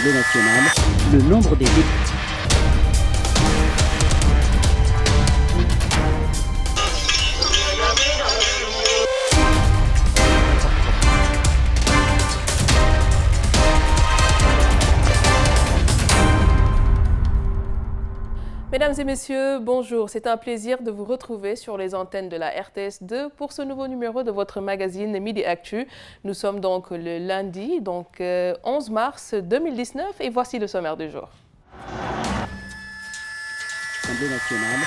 l'Assemblée nationale, le nombre des députés. Mesdames et messieurs, bonjour. C'est un plaisir de vous retrouver sur les antennes de la RTS2 pour ce nouveau numéro de votre magazine Midi Actu. Nous sommes donc le lundi, 11 mars 2019 et voici le sommaire du jour. L'Assemblée nationale,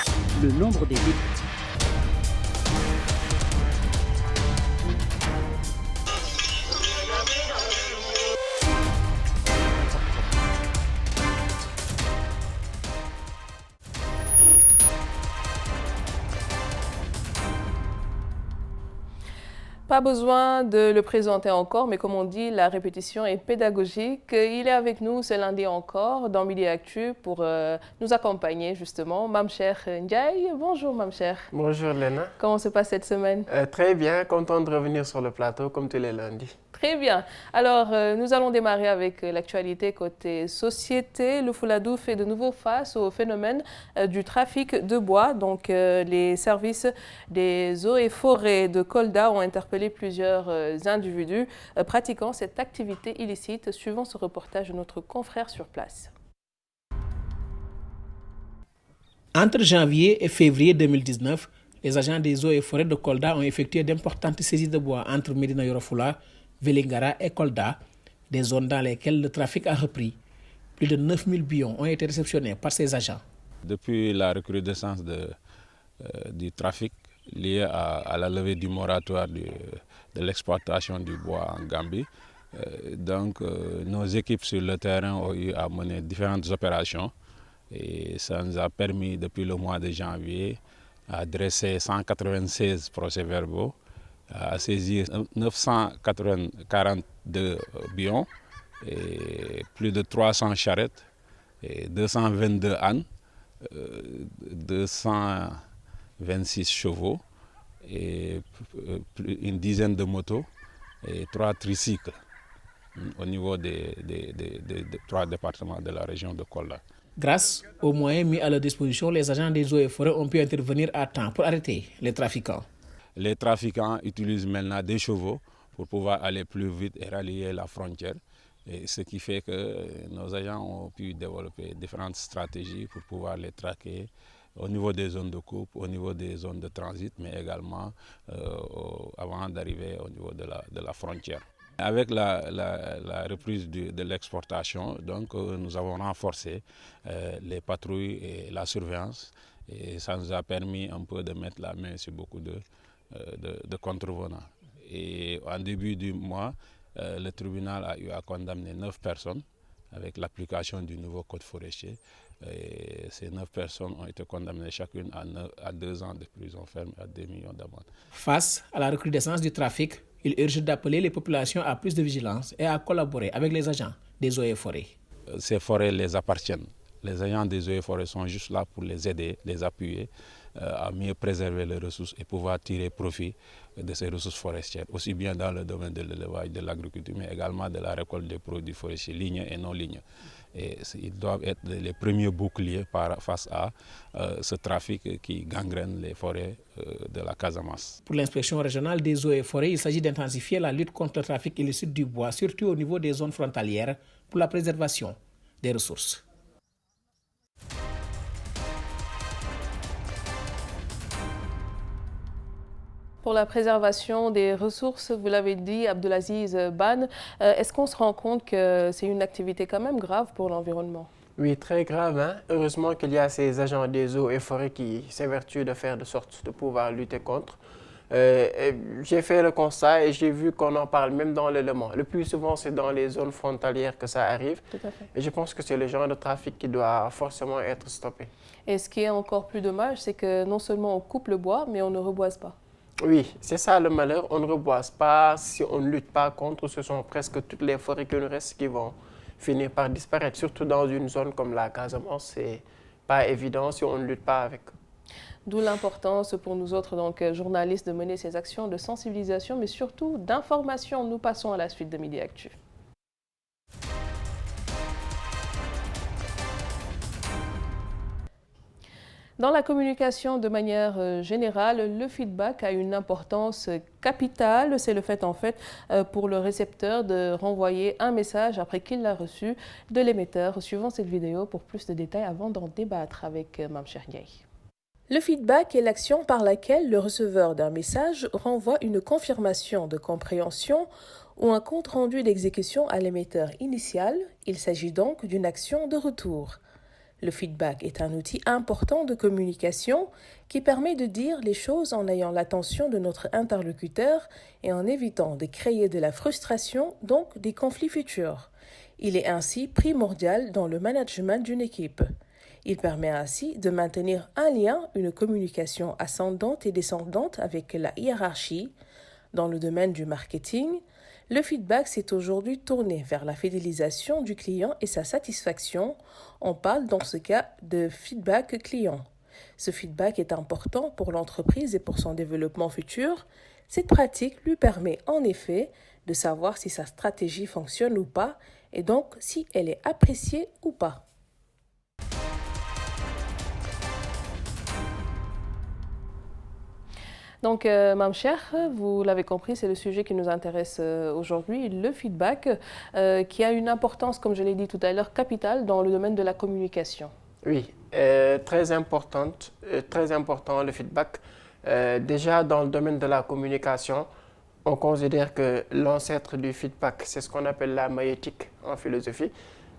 le nombre des députés. Pas besoin de le présenter encore, mais comme on dit, la répétition est pédagogique. Il est avec nous ce lundi encore dans Midi Actu pour nous accompagner justement. Mamcher Ndiaye, bonjour Mamcher. Bonjour Léna. Comment se passe cette semaine? Très bien, content de revenir sur le plateau comme tous les lundis. Très bien. Alors, nous allons démarrer avec l'actualité côté société. Le Fouladou fait de nouveau face au phénomène du trafic de bois. Donc, les services des eaux et forêts de Kolda ont interpellé plusieurs individus pratiquant cette activité illicite, suivant ce reportage de notre confrère sur place. Entre janvier et février 2019, les agents des eaux et forêts de Kolda ont effectué d'importantes saisies de bois entre Médina Yoro Fula, Vélingara et Kolda, des zones dans lesquelles le trafic a repris. Plus de 9000 billons ont été réceptionnés par ces agents. Depuis la recrudescence du trafic lié à la levée du moratoire de l'exploitation du bois en Gambie, nos équipes sur le terrain ont eu à mener différentes opérations et ça nous a permis depuis le mois de janvier à dresser 196 procès-verbaux, à saisir 942 billons, et plus de 300 charrettes, et 222 ânes, 226 chevaux, et une dizaine de motos et 3 tricycles au niveau des 3 départements de la région de Kolda. Grâce aux moyens mis à leur disposition, les agents des eaux et forêts ont pu intervenir à temps pour arrêter les trafiquants. Les trafiquants utilisent maintenant des chevaux pour pouvoir aller plus vite et rallier la frontière. Et ce qui fait que nos agents ont pu développer différentes stratégies pour pouvoir les traquer au niveau des zones de coupe, au niveau des zones de transit, mais également avant d'arriver au niveau de la frontière. Avec la reprise de l'exportation, nous avons renforcé les patrouilles et la surveillance. Et ça nous a permis un peu de mettre la main sur beaucoup de contrevenants. Et en début du mois, le tribunal a eu à condamner 9 personnes avec l'application du nouveau code forestier. Et ces 9 personnes ont été condamnées chacune à 2 ans de prison ferme et à 2 millions d'amende. Face à la recrudescence du trafic, il urge d'appeler les populations à plus de vigilance et à collaborer avec les agents des eaux et forêts. Ces forêts les appartiennent. Les agents des eaux et forêts sont juste là pour les aider, les appuyer à mieux préserver les ressources et pouvoir tirer profit de ces ressources forestières, aussi bien dans le domaine de l'élevage, de l'agriculture, mais également de la récolte des produits forestiers ligneux et non ligneux. Et ils doivent être les premiers boucliers face à ce trafic qui gangrène les forêts de la Casamance. Pour l'inspection régionale des eaux et forêts, il s'agit d'intensifier la lutte contre le trafic illicite du bois, surtout au niveau des zones frontalières, pour la préservation des ressources. Pour la préservation des ressources, vous l'avez dit, Abdelaziz Ban, est-ce qu'on se rend compte que c'est une activité quand même grave pour l'environnement? Oui, très grave. Hein? Heureusement qu'il y a ces agents des eaux et forêts qui s'évertuent de faire de sorte de pouvoir lutter contre. J'ai fait le constat et j'ai vu qu'on en parle même dans l'élément. Le plus souvent, c'est dans les zones frontalières que ça arrive. Tout à fait. Et je pense que c'est le genre de trafic qui doit forcément être stoppé. Et ce qui est encore plus dommage, c'est que non seulement on coupe le bois, mais on ne reboise pas. Oui, c'est ça le malheur. On ne reboise pas. Si on ne lutte pas contre, ce sont presque toutes les forêts qui nous restent qui vont finir par disparaître. Surtout dans une zone comme la Casamance, c'est pas évident si on ne lutte pas avec. D'où l'importance pour nous autres journalistes de mener ces actions de sensibilisation, mais surtout d'information. Nous passons à la suite de Midi Actu. Dans la communication de manière générale, le feedback a une importance capitale. C'est le fait pour le récepteur de renvoyer un message après qu'il l'a reçu de l'émetteur. Suivons cette vidéo pour plus de détails avant d'en débattre avec Mame Cheikh Ndiaye. Le feedback est l'action par laquelle le receveur d'un message renvoie une confirmation de compréhension ou un compte-rendu d'exécution à l'émetteur initial. Il s'agit donc d'une action de retour. Le feedback est un outil important de communication qui permet de dire les choses en ayant l'attention de notre interlocuteur et en évitant de créer de la frustration, donc des conflits futurs. Il est ainsi primordial dans le management d'une équipe. Il permet ainsi de maintenir un lien, une communication ascendante et descendante avec la hiérarchie. Dans le domaine du marketing, le feedback s'est aujourd'hui tourné vers la fidélisation du client et sa satisfaction. On parle dans ce cas de feedback client. Ce feedback est important pour l'entreprise et pour son développement futur. Cette pratique lui permet en effet de savoir si sa stratégie fonctionne ou pas et donc si elle est appréciée ou pas. Donc, Mame Cheikh, vous l'avez compris, c'est le sujet qui nous intéresse aujourd'hui, le feedback, qui a une importance, comme je l'ai dit tout à l'heure, capitale dans le domaine de la communication. Oui, très important le feedback. Déjà, dans le domaine de la communication, on considère que l'ancêtre du feedback, c'est ce qu'on appelle la maïeutique en philosophie.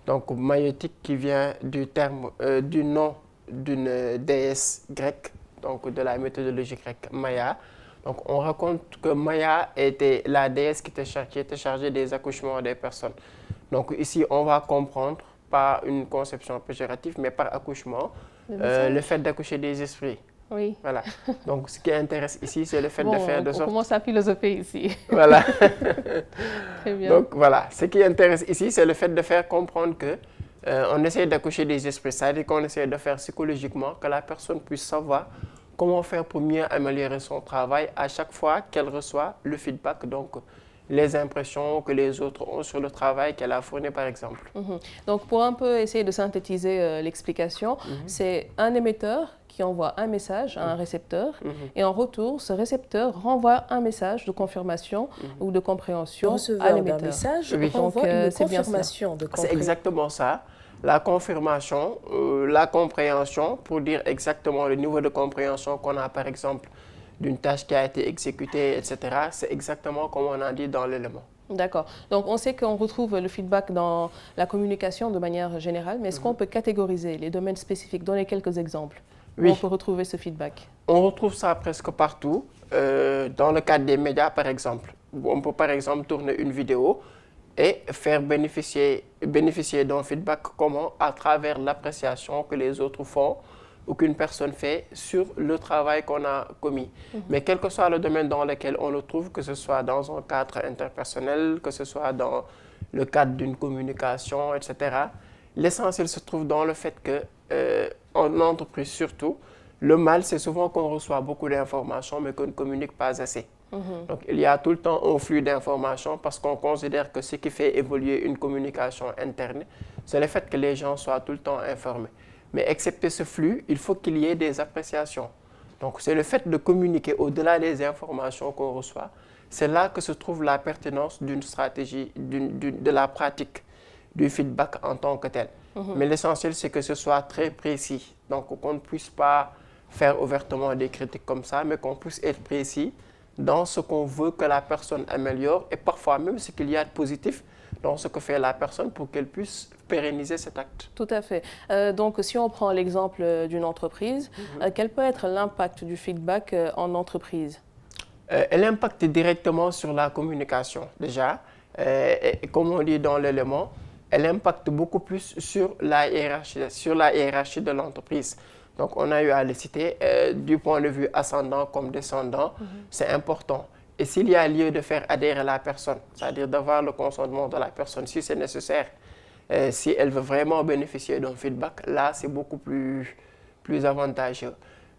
Donc, maïeutique qui vient du nom d'une déesse grecque, donc de la méthodologie grecque Maya. Donc on raconte que Maya était la déesse qui était chargée des accouchements des personnes. Donc ici on va comprendre, pas une conception péjorative, mais par accouchement, le fait d'accoucher des esprits. Oui. Voilà. Donc ce qui intéresse ici, c'est le fait de faire de sorte... On commence à philosopher ici. Voilà. Très bien. Donc voilà, ce qui intéresse ici, c'est le fait de faire comprendre que on essaie d'accoucher des esprits, c'est-à-dire qu'on essaie de faire psychologiquement que la personne puisse savoir comment faire pour mieux améliorer son travail à chaque fois qu'elle reçoit le feedback, donc les impressions que les autres ont sur le travail qu'elle a fourni par exemple. Donc pour un peu essayer de synthétiser l'explication, c'est un émetteur qui envoie un message à un récepteur et en retour, ce récepteur renvoie un message de confirmation ou de compréhension à l'émetteur. Message oui. renvoie une confirmation de compréhension. C'est exactement ça. La confirmation, la compréhension, pour dire exactement le niveau de compréhension qu'on a par exemple d'une tâche qui a été exécutée, etc. C'est exactement comme on a dit dans l'élément. D'accord. Donc on sait qu'on retrouve le feedback dans la communication de manière générale, mais est-ce qu'on peut catégoriser les domaines spécifiques, donner quelques exemples où on peut retrouver ce feedback? On retrouve ça presque partout. Dans le cadre des médias par exemple, on peut par exemple tourner une vidéo et faire bénéficier d'un feedback comment à travers l'appréciation que les autres font ou qu'une personne fait sur le travail qu'on a commis. Mais quel que soit le domaine dans lequel on le trouve, que ce soit dans un cadre interpersonnel, que ce soit dans le cadre d'une communication, etc., l'essentiel se trouve dans le fait que, en entreprise surtout, le mal, c'est souvent qu'on reçoit beaucoup d'informations mais qu'on ne communique pas assez. Donc, il y a tout le temps un flux d'informations parce qu'on considère que ce qui fait évoluer une communication interne, c'est le fait que les gens soient tout le temps informés. Mais excepté ce flux, il faut qu'il y ait des appréciations. Donc, c'est le fait de communiquer au-delà des informations qu'on reçoit. C'est là que se trouve la pertinence d'une stratégie, de la pratique du feedback en tant que tel. Mais l'essentiel, c'est que ce soit très précis. Donc, qu'on ne puisse pas faire ouvertement des critiques comme ça, mais qu'on puisse être précis dans ce qu'on veut que la personne améliore et parfois même ce qu'il y a de positif dans ce que fait la personne pour qu'elle puisse pérenniser cet acte. Tout à fait. Donc, si on prend l'exemple d'une entreprise, quel peut être l'impact du feedback en entreprise? Elle impacte directement sur la communication, déjà. Et comme on dit dans l'élément, elle impacte beaucoup plus sur la hiérarchie de l'entreprise. Donc, on a eu à le citer du point de vue ascendant comme descendant, c'est important. Et s'il y a lieu de faire adhérer la personne, c'est-à-dire d'avoir le consentement de la personne, si c'est nécessaire, si elle veut vraiment bénéficier d'un feedback, là, c'est beaucoup plus avantageux.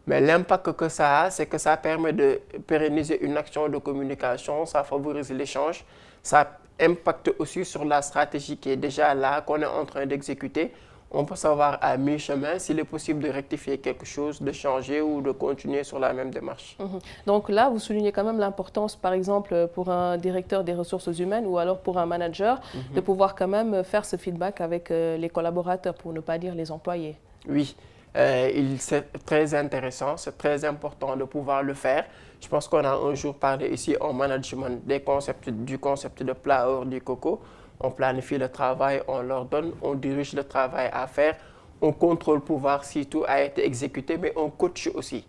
Mais l'impact que ça a, c'est que ça permet de pérenniser une action de communication, ça favorise l'échange, ça impacte aussi sur la stratégie qui est déjà là, qu'on est en train d'exécuter. on peut savoir à mi-chemin s'il est possible de rectifier quelque chose, de changer ou de continuer sur la même démarche. Donc là, vous soulignez quand même l'importance, par exemple, pour un directeur des ressources humaines ou alors pour un manager, de pouvoir quand même faire ce feedback avec les collaborateurs, pour ne pas dire les employés. Oui, c'est très intéressant, c'est très important de pouvoir le faire. Je pense qu'on a un jour parlé ici en management du concept de plat hors du coco. On planifie le travail, on leur donne, on dirige le travail à faire, on contrôle pour voir si tout a été exécuté, mais on coach aussi.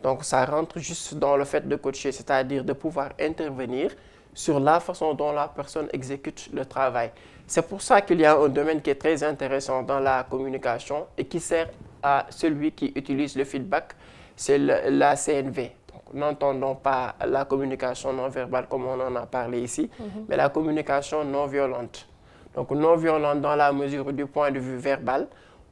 Donc ça rentre juste dans le fait de coacher, c'est-à-dire de pouvoir intervenir sur la façon dont la personne exécute le travail. C'est pour ça qu'il y a un domaine qui est très intéressant dans la communication et qui sert à celui qui utilise le feedback, c'est la CNV. N'entendons pas la communication non verbale comme on en a parlé ici, mais la communication non violente. Donc non violente dans la mesure du point de vue verbal,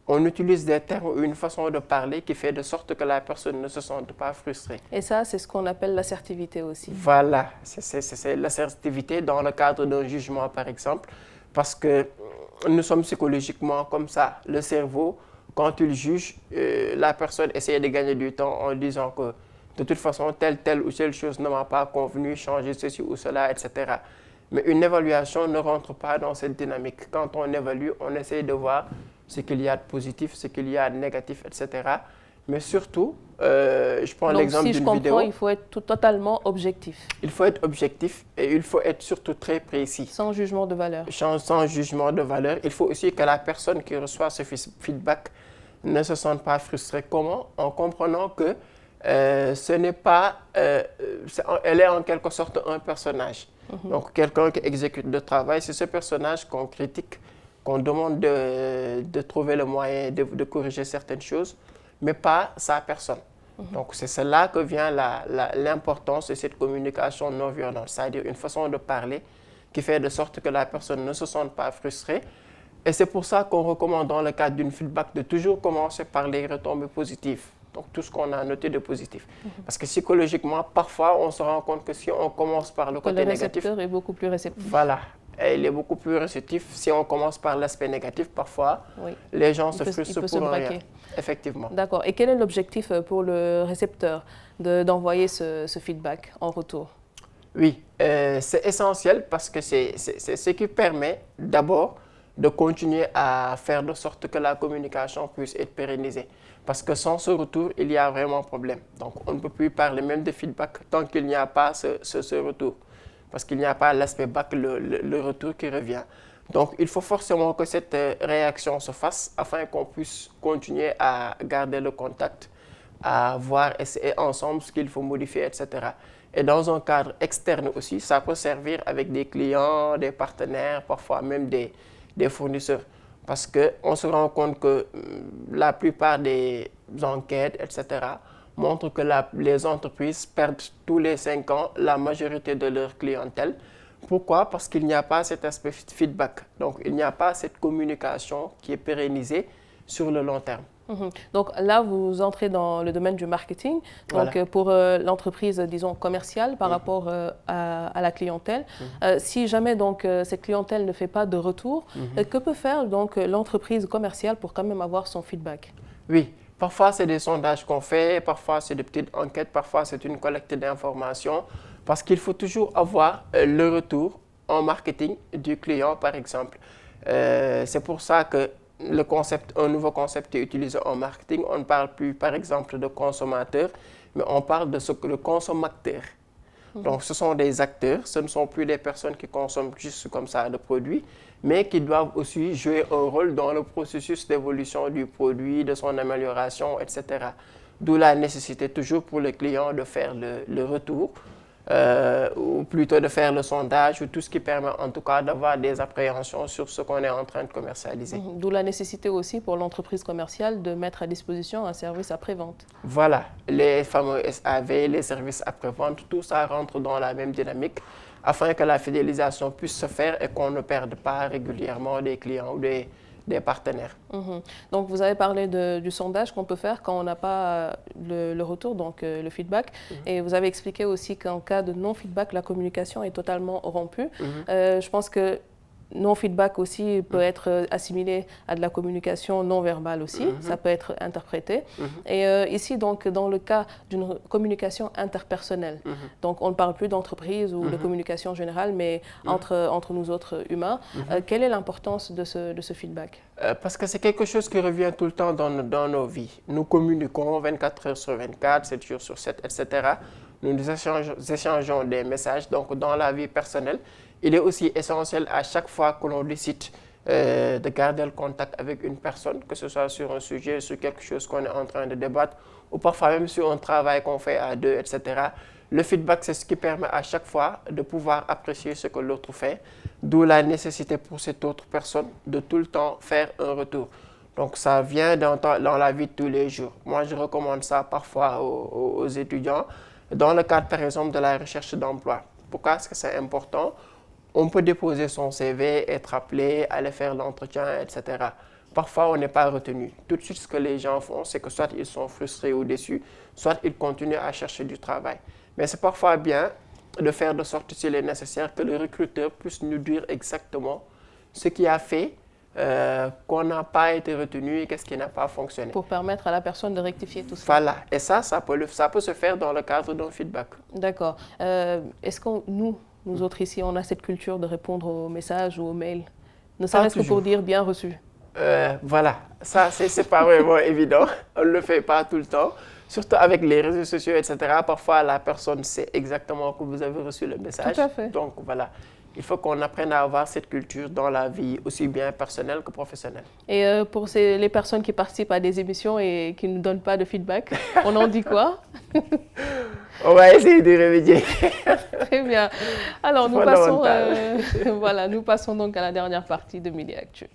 on utilise des termes ou une façon de parler qui fait de sorte que la personne ne se sente pas frustrée. Et ça, c'est ce qu'on appelle l'assertivité aussi. Voilà, c'est l'assertivité dans le cadre d'un jugement par exemple, parce que nous sommes psychologiquement comme ça. Le cerveau, quand il juge, la personne essaie de gagner du temps en disant que de toute façon, telle ou telle chose ne m'a pas convenu, changer ceci ou cela, etc. Mais une évaluation ne rentre pas dans cette dynamique. Quand on évalue, on essaie de voir ce qu'il y a de positif, ce qu'il y a de négatif, etc. Mais surtout, je prends l'exemple d'une vidéo. Donc, si je comprends, il faut être totalement objectif. Il faut être objectif et il faut être surtout très précis. Sans jugement de valeur. Sans jugement de valeur. Il faut aussi que la personne qui reçoit ce feedback ne se sente pas frustrée. Comment? En comprenant que ce n'est pas, elle est en quelque sorte un personnage. Donc, quelqu'un qui exécute le travail, c'est ce personnage qu'on critique, qu'on demande de trouver le moyen de corriger certaines choses, mais pas sa personne. Donc, c'est là que vient l'importance de cette communication non violente, c'est-à-dire une façon de parler qui fait de sorte que la personne ne se sente pas frustrée. Et c'est pour ça qu'on recommande dans le cadre d'une feedback de toujours commencer par les retombées positives. Donc, tout ce qu'on a noté de positif. Parce que psychologiquement, parfois, on se rend compte que si on commence par le côté négatif... Le récepteur est beaucoup plus réceptif. Voilà. Et il est beaucoup plus réceptif. Si on commence par l'aspect négatif, parfois, les gens se frustrent pour rien. Effectivement. D'accord. Et quel est l'objectif pour le récepteur d'envoyer ce feedback en retour? Oui, c'est essentiel parce que c'est ce qui permet d'abord de continuer à faire de sorte que la communication puisse être pérennisée. Parce que sans ce retour, il y a vraiment problème. Donc, on ne peut plus parler même de feedback tant qu'il n'y a pas ce retour. Parce qu'il n'y a pas l'aspect back, le retour qui revient. Donc, il faut forcément que cette réaction se fasse afin qu'on puisse continuer à garder le contact, à voir et ensemble ce qu'il faut modifier, etc. Et dans un cadre externe aussi, ça peut servir avec des clients, des partenaires, parfois même des fournisseurs. Parce qu'on se rend compte que la plupart des enquêtes, etc., montrent que les entreprises perdent tous les 5 ans la majorité de leur clientèle. Pourquoi? Parce qu'il n'y a pas cet aspect feedback. Donc, il n'y a pas cette communication qui est pérennisée sur le long terme. Donc là, vous entrez dans le domaine du marketing. Donc voilà. Pour l'entreprise, disons, commerciale par rapport à la clientèle. Si jamais donc, cette clientèle ne fait pas de retour, que peut faire donc l'entreprise commerciale pour quand même avoir son feedback? Oui, parfois c'est des sondages qu'on fait, parfois c'est des petites enquêtes, parfois c'est une collecte d'informations. Parce qu'il faut toujours avoir le retour en marketing du client, par exemple. C'est pour ça que un nouveau concept est utilisé en marketing. On ne parle plus, par exemple, de consommateur, mais on parle de consommateurs. Donc, ce sont des acteurs, ce ne sont plus des personnes qui consomment juste comme ça le produit, mais qui doivent aussi jouer un rôle dans le processus d'évolution du produit, de son amélioration, etc. D'où la nécessité toujours pour le client de faire le retour, ou plutôt de faire le sondage, ou tout ce qui permet en tout cas d'avoir des appréhensions sur ce qu'on est en train de commercialiser. D'où la nécessité aussi pour l'entreprise commerciale de mettre à disposition un service après-vente. Voilà, les fameux SAV, les services après-vente, tout ça rentre dans la même dynamique afin que la fidélisation puisse se faire et qu'on ne perde pas régulièrement des clients ou des partenaires. Donc, vous avez parlé du sondage qu'on peut faire quand on n'a pas le retour, donc le feedback. Et vous avez expliqué aussi qu'en cas de non-feedback, la communication est totalement rompue. Je pense que non-feedback aussi peut être assimilé à de la communication non-verbale aussi, ça peut être interprété. Et ici, donc, dans le cas d'une communication interpersonnelle, donc on ne parle plus d'entreprise ou de communication générale, mais entre nous autres humains, quelle est l'importance de ce feedback? Parce que c'est quelque chose qui revient tout le temps dans nos vies. Nous communiquons 24 heures sur 24, 7 jours sur 7, etc. Nous échangeons des messages. Donc, dans la vie personnelle, il est aussi essentiel à chaque fois que l'on décide de garder le contact avec une personne, que ce soit sur un sujet, sur quelque chose qu'on est en train de débattre, ou parfois même sur un travail qu'on fait à deux, etc. Le feedback, c'est ce qui permet à chaque fois de pouvoir apprécier ce que l'autre fait, d'où la nécessité pour cette autre personne de tout le temps faire un retour. Donc, ça vient dans la vie de tous les jours. Moi, je recommande ça parfois aux étudiants, dans le cadre, par exemple, de la recherche d'emploi. Pourquoi est-ce que c'est important? On peut déposer son CV, être appelé, aller faire l'entretien, etc. Parfois, on n'est pas retenu. Tout de suite, ce que les gens font, c'est que soit ils sont frustrés ou déçus, soit ils continuent à chercher du travail. Mais c'est parfois bien de faire de sorte, s'il est nécessaire, que le recruteur puisse nous dire exactement ce qui a fait qu'on n'a pas été retenu et qu'est-ce qui n'a pas fonctionné. Pour permettre à la personne de rectifier tout ça. Voilà. Et ça peut se faire dans le cadre d'un feedback. D'accord. Est-ce que nous autres ici, on a cette culture de répondre aux messages ou aux mails? Ne serait-ce que pour dire bien reçu. Voilà. Ça, c'est pas vraiment évident. On ne le fait pas tout le temps. Surtout avec les réseaux sociaux, etc. Parfois, la personne sait exactement que vous avez reçu le message. Tout à fait. Donc, voilà. Il faut qu'on apprenne à avoir cette culture dans la vie, aussi bien personnelle que professionnelle. Et pour les personnes qui participent à des émissions et qui ne donnent pas de feedback, on en dit quoi? On va essayer de remédier. Très bien. Alors, nous passons donc à la dernière partie de Midi Actu.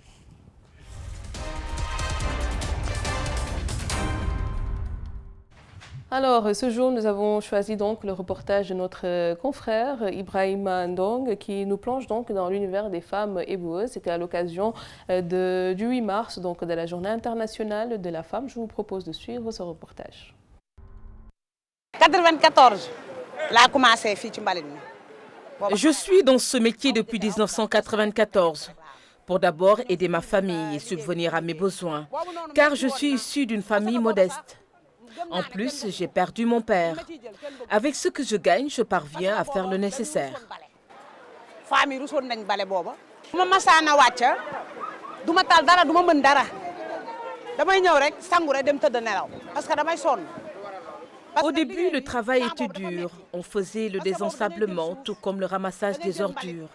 Alors, ce jour, nous avons choisi donc le reportage de notre confrère Ibrahima Ndong qui nous plonge donc dans l'univers des femmes éboueuses. C'était à l'occasion du 8 mars, donc de la Journée internationale de la femme. Je vous propose de suivre ce reportage. 94, là a commencé fii ci mbalit mi. Je suis dans ce métier depuis 1994. Pour d'abord aider ma famille et subvenir à mes besoins, car je suis issue d'une famille modeste. En plus, j'ai perdu mon père. Avec ce que je gagne, je parviens à faire le nécessaire. Famille rusoon nañ bale booba. Ma masaana wàcc duma tal dara duma mën dara. Damay ñëw rek sangu rek dem tëdd nelaw parce que damay sonn. Au début, le travail était dur. On faisait le désensablement, tout comme le ramassage des ordures.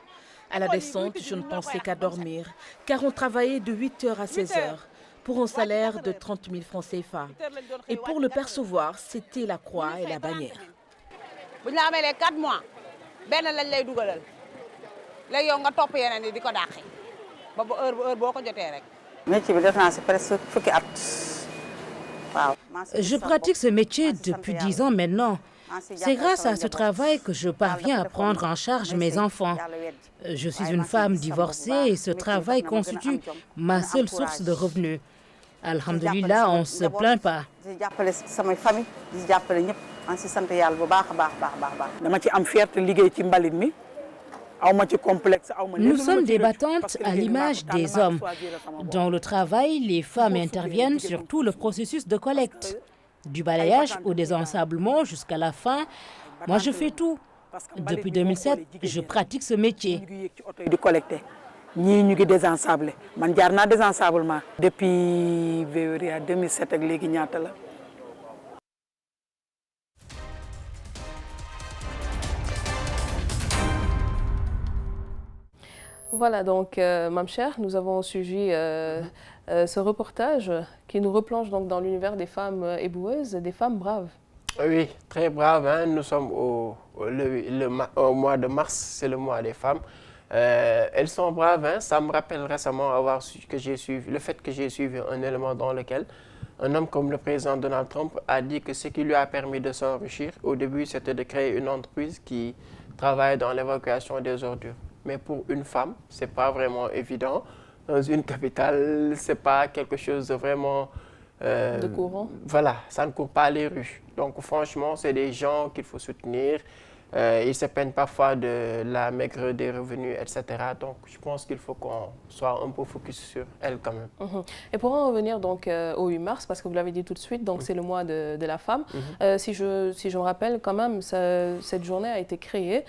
À la descente, je ne pensais qu'à dormir, car on travaillait de 8h à 16h. Pour un salaire de 30 000 francs CFA. Et pour le percevoir, c'était la croix et la bannière. Bu ñu la amee 4 mois benn lañ lay dugalal léegi yow nga topp yeneen yi di ko dàqi ba heure boo ko jotee rek. métier bi def naa si presque fukki at. waaw. Je pratique ce métier depuis 10 ans maintenant. C'est grâce à ce travail que je parviens à prendre en charge mes enfants. Je suis une femme divorcée et ce travail constitue ma seule source de revenus. Alhamdulillah, on ne se plaint pas. Nous sommes des battantes à l'image des hommes. Dans le travail, les femmes interviennent sur tout le processus de collecte. Du balayage au désensablement jusqu'à la fin, moi je fais tout. Depuis 2007, je pratique ce métier. ñii ñu ngi désensabler man jaar naa désensablement depuis février 2007 ak léegi ñaata la. Voilà donc, Mame Cheikh, nous avons suivi ce reportage qui nous replonge donc dans l'univers des femmes éboueuses, des femmes braves. Oui, très braves. Hein. Nous sommes au mois de mars, c'est le mois des femmes. Elles sont braves, hein. Ça me rappelle récemment le fait que j'ai suivi un élément dans lequel un homme comme le président Donald Trump a dit que ce qui lui a permis de s'enrichir, au début, c'était de créer une entreprise qui travaille dans l'évacuation des ordures. Mais pour une femme, ce n'est pas vraiment évident. Dans une capitale, ce n'est pas quelque chose de vraiment... de courant. Voilà, ça ne court pas les rues. Donc franchement, c'est des gens qu'il faut soutenir. Ils se plaignent parfois de la maigre des revenus, etc. Donc, je pense qu'il faut qu'on soit un peu focus sur elles quand même. Et pour en revenir donc au 8 mars, parce que vous l'avez dit tout de suite, donc c'est le mois de la femme. Si je me rappelle quand même, cette journée a été créée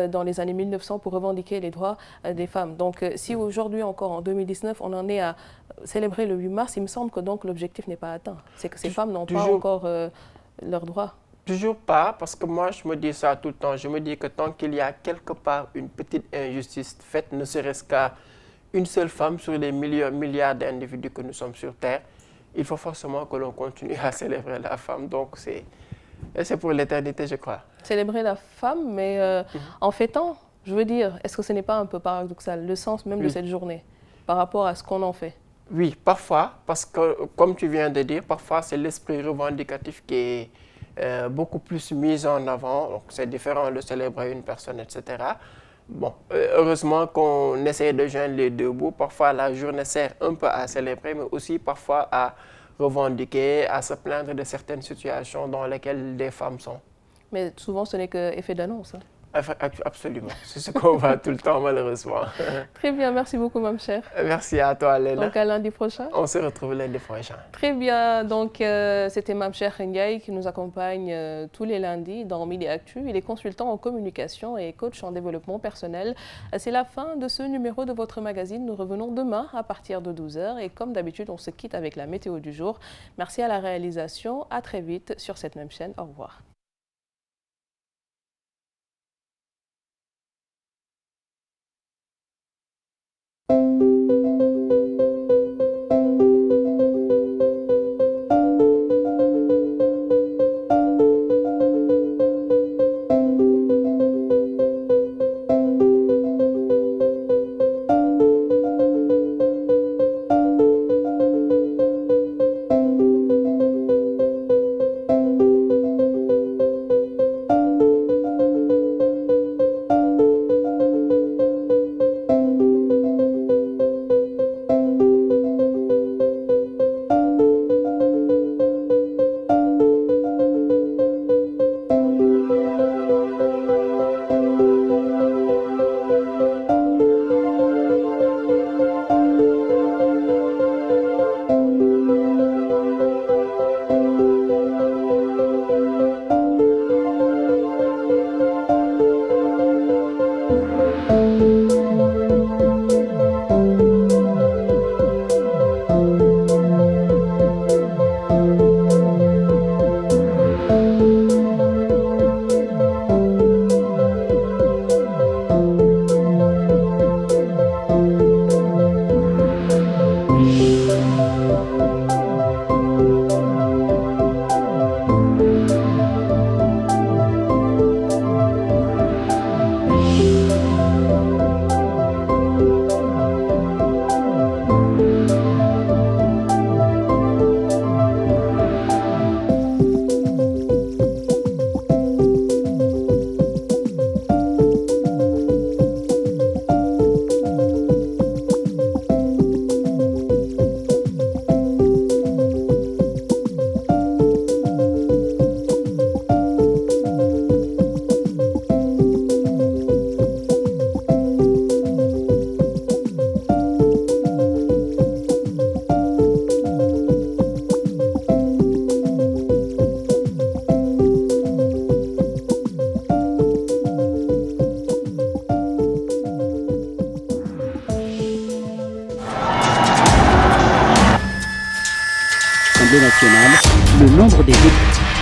dans les années 1900 pour revendiquer les droits des femmes. Donc, si aujourd'hui encore en 2019, on en est à célébrer le 8 mars, il me semble que donc l'objectif n'est pas atteint. C'est que ces femmes n'ont pas encore leurs droits. Toujours pas, parce que moi, je me dis ça tout le temps. Je me dis que tant qu'il y a quelque part une petite injustice faite, ne serait-ce qu'à une seule femme sur les milliards d'individus que nous sommes sur Terre, il faut forcément que l'on continue à célébrer la femme. Donc, c'est pour l'éternité, je crois. Célébrer la femme, mais en fêtant, je veux dire, est-ce que ce n'est pas un peu paradoxal, le sens même de cette journée, par rapport à ce qu'on en fait? Oui, parfois, parce que, comme tu viens de dire, parfois c'est l'esprit revendicatif qui est beaucoup plus mis en avant. Donc, c'est différent de célébrer une personne, etc. Bon, heureusement qu'on essaie de joindre les deux bouts. Parfois, la journée sert un peu à célébrer, mais aussi parfois à revendiquer, à se plaindre de certaines situations dans lesquelles les femmes sont. Mais souvent, ce n'est que effet d'annonce. Absolument. C'est ce qu'on voit tout le temps, malheureusement. Très bien, merci beaucoup, Mame Cheikh. Merci à toi, Léla. Donc, à lundi prochain. On se retrouve lundi prochain. Très bien. Donc, c'était Mame Cheikh Ndiaye qui nous accompagne tous les lundis dans Midi Actu. Il est consultant en communication et coach en développement personnel. C'est la fin de ce numéro de votre magazine. Nous revenons demain à partir de 12h. Et comme d'habitude, on se quitte avec la météo du jour. Merci à la réalisation. À très vite sur cette même chaîne. Au revoir. Nationale, le nombre des députés.